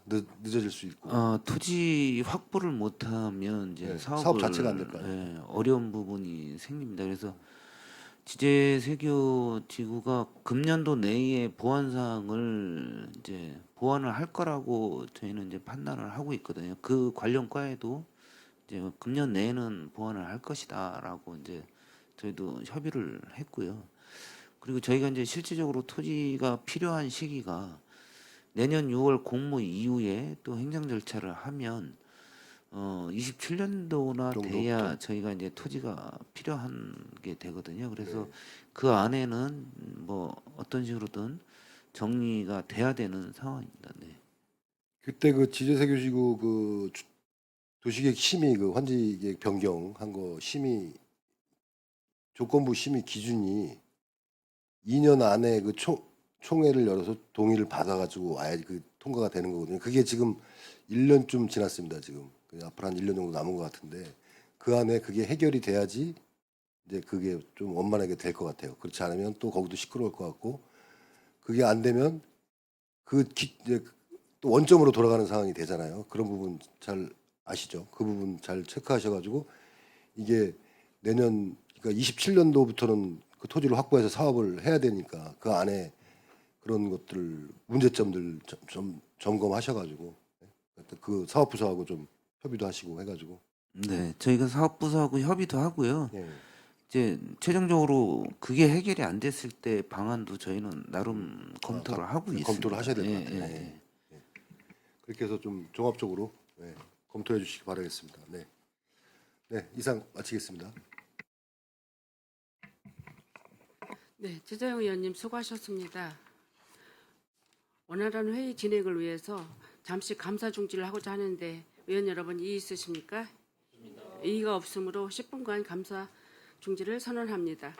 늦어질 수 있고 토지 확보를 못하면 이제 네, 사업을 사업 자체가 안될 거 아니에요. 어려운 부분이 생깁니다. 그래서 지제세교 지구가 금년도 내에 보완 사항을 이제 보완을 할 거라고 저희는 이제 판단을 하고 있거든요. 그 관련 과에도 이제 금년 내에는 보완을 할 것이다라고 이제 저희도 협의를 했고요. 그리고 저희가 이제 실질적으로 토지가 필요한 시기가 내년 6월 공모 이후에 또 행정 절차를 하면 27년도나 돼야 정도부터. 저희가 이제 토지가 필요한 게 되거든요. 그래서 네. 그 안에는 뭐 어떤 식으로든 정리가 돼야 되는 상황입니다. 네. 그때 그 지제세교지구 그 도시계획 심의 그 환지계획 변경한 거 심의 조건부 심의 기준이 2년 안에 그 총회를 열어서 동의를 받아가지고 와야지 그 통과가 되는 거거든요. 그게 지금 1년쯤 지났습니다. 지금 앞으로 한 1년 정도 남은 것 같은데 그 안에 그게 해결이 돼야지 이제 그게 좀 원만하게 될 것 같아요. 그렇지 않으면 또 거기도 시끄러울 것 같고 그게 안 되면 이제 또 원점으로 돌아가는 상황이 되잖아요. 그런 부분 잘 아시죠? 그 부분 잘 체크하셔가지고 이게 내년 그러니까 27년도부터는 그 토지를 확보해서 사업을 해야 되니까 그 안에 그런 것들 문제점들 좀 점검하셔가지고 그 사업부서하고 좀 협의도 하시고 해가지고 네, 저희가 사업부서하고 협의도 하고요. 예. 이제 최종적으로 그게 해결이 안 됐을 때 방안도 저희는 나름 검토를 하고 있습니다. 검토를 하셔야 될 것 예, 같아요. 예, 예. 그렇게 해서 좀 종합적으로 검토해 주시기 바라겠습니다. 네. 네, 이상 마치겠습니다. 네, 최재형 의원님 수고하셨습니다. 원활한 회의 진행을 위해서 잠시 감사 중지를 하고자 하는데 의원 여러분 이의 있으십니까? 이의가 없으므로 10분간 감사 중지를 선언합니다.